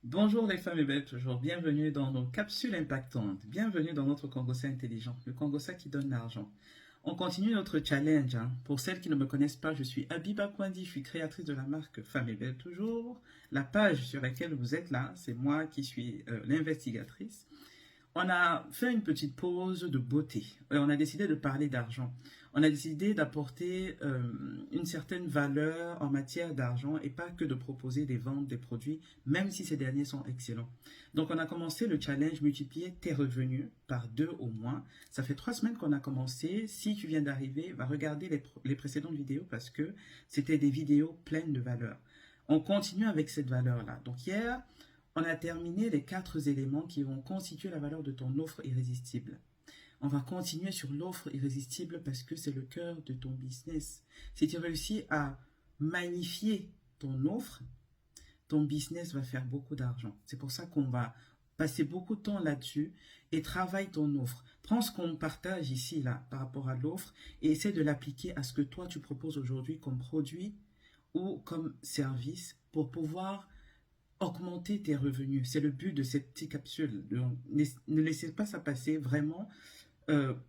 Bonjour les femmes et belles, toujours bienvenue dans nos capsules impactantes. Bienvenue dans notre Congossa intelligent, le Congossa qui donne l'argent. On continue notre challenge, hein. Pour celles qui ne me connaissent pas, je suis Abiba Kwandi, je suis créatrice de la marque Femmes et Belles Toujours. La page sur laquelle vous êtes là, c'est moi qui suis l'investigatrice. On a fait une petite pause de beauté. On a décidé de parler d'argent. On a décidé d'apporter une certaine valeur en matière d'argent et pas que de proposer des ventes des produits, même si ces derniers sont excellents. Donc, on a commencé le challenge multiplier tes revenus par 2 au moins. Ça fait 3 semaines qu'on a commencé. Si tu viens d'arriver, va regarder les précédentes vidéos parce que c'était des vidéos pleines de valeur. On continue avec cette valeur-là. Donc, hier, on a terminé les 4 éléments qui vont constituer la valeur de ton offre irrésistible. On va continuer sur l'offre irrésistible parce que c'est le cœur de ton business. Si tu réussis à magnifier ton offre, ton business va faire beaucoup d'argent. C'est pour ça qu'on va passer beaucoup de temps là-dessus et travaille ton offre. Prends ce qu'on partage ici, là, par rapport à l'offre et essaie de l'appliquer à ce que toi, tu proposes aujourd'hui comme produit ou comme service pour pouvoir augmenter tes revenus. C'est le but de cette petite capsule. Donc, ne laissez pas ça passer. Vraiment,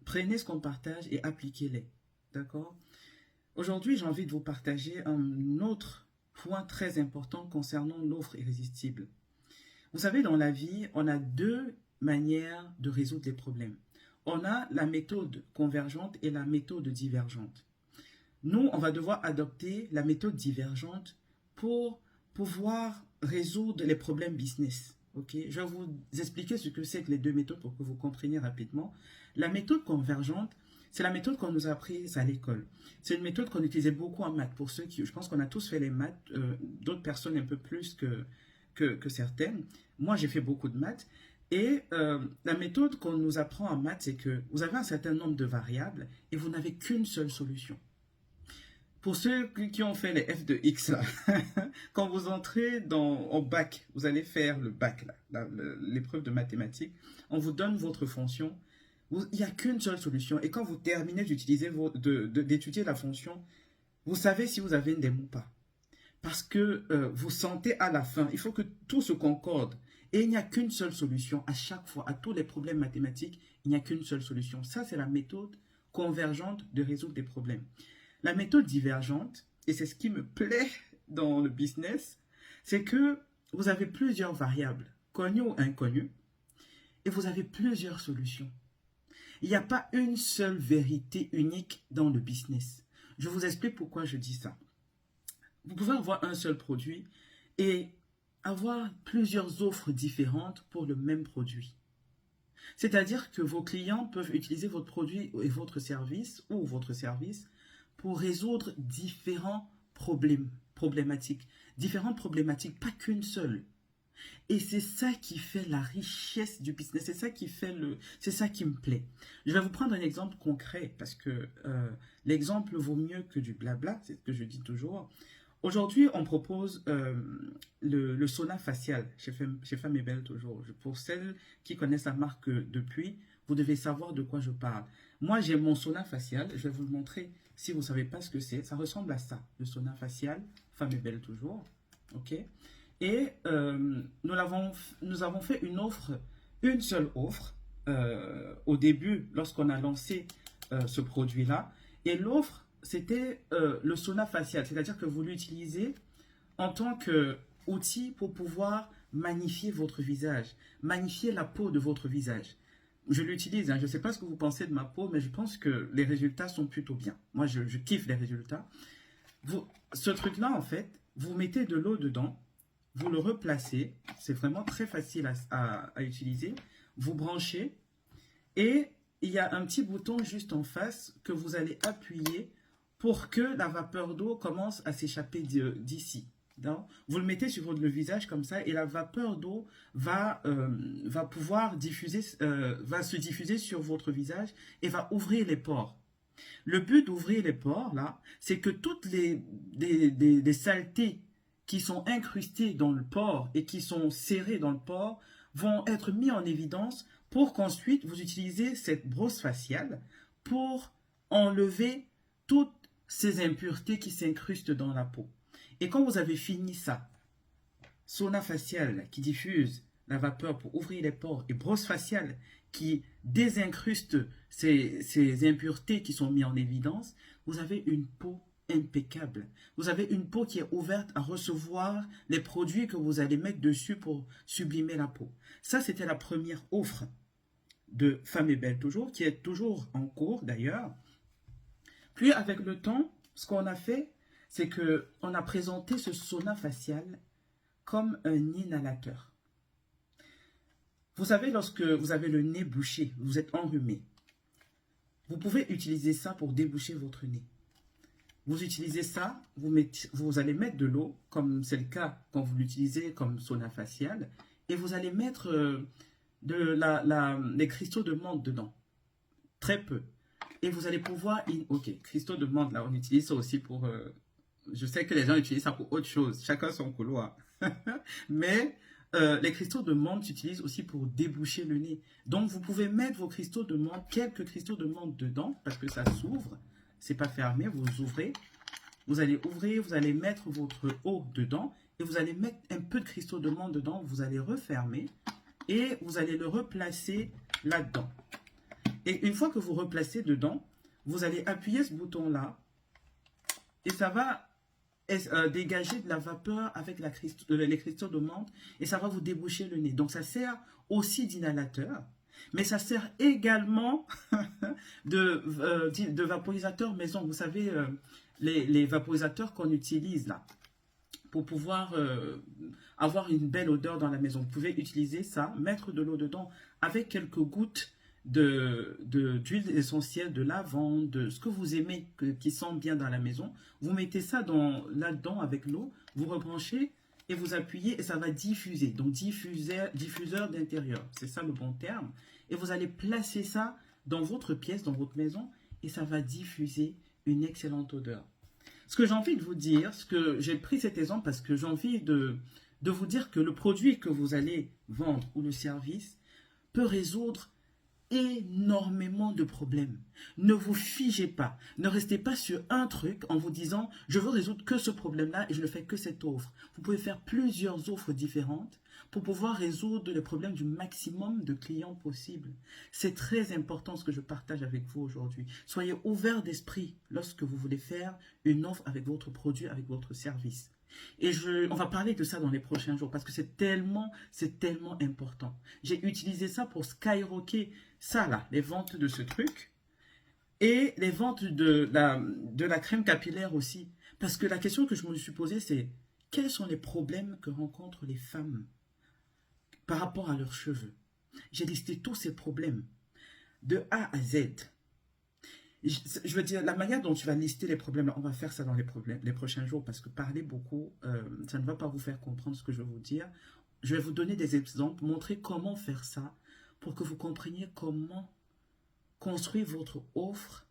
prenez ce qu'on partage et appliquez-les. D'accord? Aujourd'hui, j'ai envie de vous partager un autre point très important concernant l'offre irrésistible. Vous savez, dans la vie, on a deux manières de résoudre les problèmes. On a la méthode convergente et la méthode divergente. Nous, on va devoir adopter la méthode divergente pour pouvoir résoudre les problèmes business. Ok, je vais vous expliquer ce que c'est que les deux méthodes pour que vous compreniez rapidement. La méthode convergente, c'est la méthode qu'on nous a apprise à l'école. C'est une méthode qu'on utilisait beaucoup en maths. Pour ceux qui, je pense qu'on a tous fait les maths, d'autres personnes un peu plus que certaines. Moi, j'ai fait beaucoup de maths. Et la méthode qu'on nous apprend en maths, c'est que vous avez un certain nombre de variables et vous n'avez qu'une seule solution. Pour ceux qui ont fait les F de X, là, quand vous entrez au bac, vous allez faire le bac, l'épreuve de mathématiques, on vous donne votre fonction, il n'y a qu'une seule solution. Et quand vous terminez d'étudier la fonction, vous savez si vous avez une démo ou pas. Parce que vous sentez à la fin, il faut que tout se concorde. Et il n'y a qu'une seule solution à chaque fois. À tous les problèmes mathématiques, il n'y a qu'une seule solution. Ça, c'est la méthode convergente de résoudre des problèmes. La méthode divergente, et c'est ce qui me plaît dans le business, c'est que vous avez plusieurs variables, connues ou inconnues, et vous avez plusieurs solutions. Il n'y a pas une seule vérité unique dans le business. Je vous explique pourquoi je dis ça. Vous pouvez avoir un seul produit et avoir plusieurs offres différentes pour le même produit. C'est-à-dire que vos clients peuvent utiliser votre produit et votre service ou votre service pour résoudre différentes problématiques, pas qu'une seule. Et c'est ça qui fait la richesse du business, c'est ça qui me plaît. Je vais vous prendre un exemple concret parce que l'exemple vaut mieux que du blabla, c'est ce que je dis toujours. Aujourd'hui, on propose le sauna facial chez Femmes et Belles toujours. Pour celles qui connaissent la marque depuis, vous devez savoir de quoi je parle. Moi, j'ai mon sauna facial. Je vais vous le montrer si vous ne savez pas ce que c'est. Ça ressemble à ça, le sauna facial, Femmes et Belles toujours. OK? Et nous avons fait une seule offre au début lorsqu'on a lancé ce produit-là. Et l'offre, c'était le sauna facial, c'est-à-dire que vous l'utilisez en tant qu'outil pour pouvoir magnifier votre visage, magnifier la peau de votre visage. Je l'utilise, hein, je ne sais pas ce que vous pensez de ma peau, mais je pense que les résultats sont plutôt bien. Moi, je kiffe les résultats. Ce truc-là, en fait, vous mettez de l'eau dedans, vous le replacez, c'est vraiment très facile à utiliser, vous branchez et il y a un petit bouton juste en face que vous allez appuyer pour que la vapeur d'eau commence à s'échapper d'ici. Vous le mettez sur le visage comme ça et la vapeur d'eau va pouvoir va se diffuser sur votre visage et va ouvrir les pores. Le but d'ouvrir les pores, là, c'est que toutes les saletés qui sont incrustées dans le pore et qui sont serrées dans le pore vont être mis en évidence pour qu'ensuite vous utilisez cette brosse faciale pour enlever toutes ces impuretés qui s'incrustent dans la peau. Et quand vous avez fini ça, sauna facial qui diffuse la vapeur pour ouvrir les pores et brosse faciale qui désincruste ces impuretés qui sont mises en évidence, vous avez une peau impeccable. Vous avez une peau qui est ouverte à recevoir les produits que vous allez mettre dessus pour sublimer la peau. Ça, c'était la première offre de Femme et Belle toujours, qui est toujours en cours d'ailleurs. Puis avec le temps, ce qu'on a fait, c'est qu'on a présenté ce sauna facial comme un inhalateur. Vous savez, lorsque vous avez le nez bouché, vous êtes enrhumé, vous pouvez utiliser ça pour déboucher votre nez. Vous utilisez ça, vous allez mettre de l'eau, comme c'est le cas quand vous l'utilisez comme sauna facial, et vous allez mettre les cristaux de menthe dedans. Très peu. Et vous allez pouvoir... Ok, cristaux de menthe, là, on utilise ça aussi pour... je sais que les gens utilisent ça pour autre chose. Chacun son couloir. Mais les cristaux de menthe s'utilisent aussi pour déboucher le nez. Donc, vous pouvez mettre vos cristaux de menthe, quelques cristaux de menthe dedans, parce que ça s'ouvre. C'est pas fermé, vous ouvrez. Vous allez ouvrir, vous allez mettre votre eau dedans. Et vous allez mettre un peu de cristaux de menthe dedans. Vous allez refermer. Et vous allez le replacer là-dedans. Et une fois que vous replacez dedans, vous allez appuyer ce bouton-là et ça va dégager de la vapeur avec les cristaux de menthe et ça va vous déboucher le nez. Donc ça sert aussi d'inhalateur, mais ça sert également de vaporisateur maison. Vous savez, les vaporisateurs qu'on utilise là pour pouvoir avoir une belle odeur dans la maison. Vous pouvez utiliser ça, mettre de l'eau dedans avec quelques gouttes d'huile essentielle, de lavande, de ce que vous aimez, qui sent bien dans la maison. Vous mettez ça là-dedans avec l'eau, vous rebranchez et vous appuyez et ça va diffuser. Donc diffuseur d'intérieur, c'est ça le bon terme. Et vous allez placer ça dans votre pièce, dans votre maison et ça va diffuser une excellente odeur. Ce que j'ai envie de vous dire, j'ai pris cet exemple parce que j'ai envie de vous dire que le produit que vous allez vendre ou le service peut résoudre énormément de problèmes. Ne vous figez pas. Ne restez pas sur un truc en vous disant « je veux résoudre que ce problème-là et je ne fais que cette offre ». Vous pouvez faire plusieurs offres différentes pour pouvoir résoudre les problèmes du maximum de clients possible. C'est très important ce que je partage avec vous aujourd'hui. Soyez ouverts d'esprit lorsque vous voulez faire une offre avec votre produit, avec votre service. Et on va parler de ça dans les prochains jours parce que c'est tellement important. J'ai utilisé ça pour skyrocker ça là, les ventes de ce truc et les ventes de la crème capillaire aussi. Parce que la question que je me suis posée, c'est quels sont les problèmes que rencontrent les femmes par rapport à leurs cheveux? J'ai listé tous ces problèmes de A à Z. Je veux dire, la manière dont tu vas lister les problèmes, on va faire ça dans les prochains jours parce que parler beaucoup, ça ne va pas vous faire comprendre ce que je vais vous dire. Je vais vous donner des exemples, montrer comment faire ça pour que vous compreniez comment construire votre offre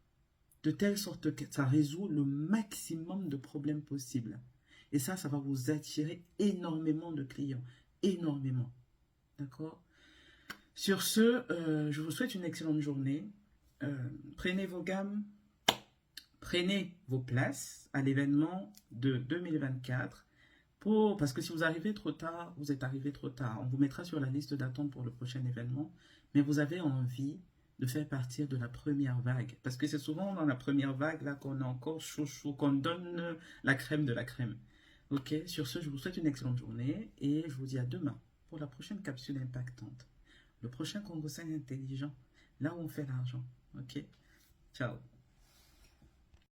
de telle sorte que ça résout le maximum de problèmes possibles. Et ça va vous attirer énormément de clients. Énormément. D'accord? Sur ce, je vous souhaite une excellente journée. Prenez vos gammes, prenez vos places à l'événement de 2024 parce que si vous arrivez trop tard, vous êtes arrivé trop tard. On vous mettra sur la liste d'attente pour le prochain événement, mais vous avez envie de faire partie de la première vague parce que c'est souvent dans la première vague là qu'on est encore chaud, qu'on donne la crème de la crème. Ok, sur ce, je vous souhaite une excellente journée et je vous dis à demain pour la prochaine capsule impactante. Le prochain Congo 5 intelligent, là où on fait l'argent. Ok, ciao.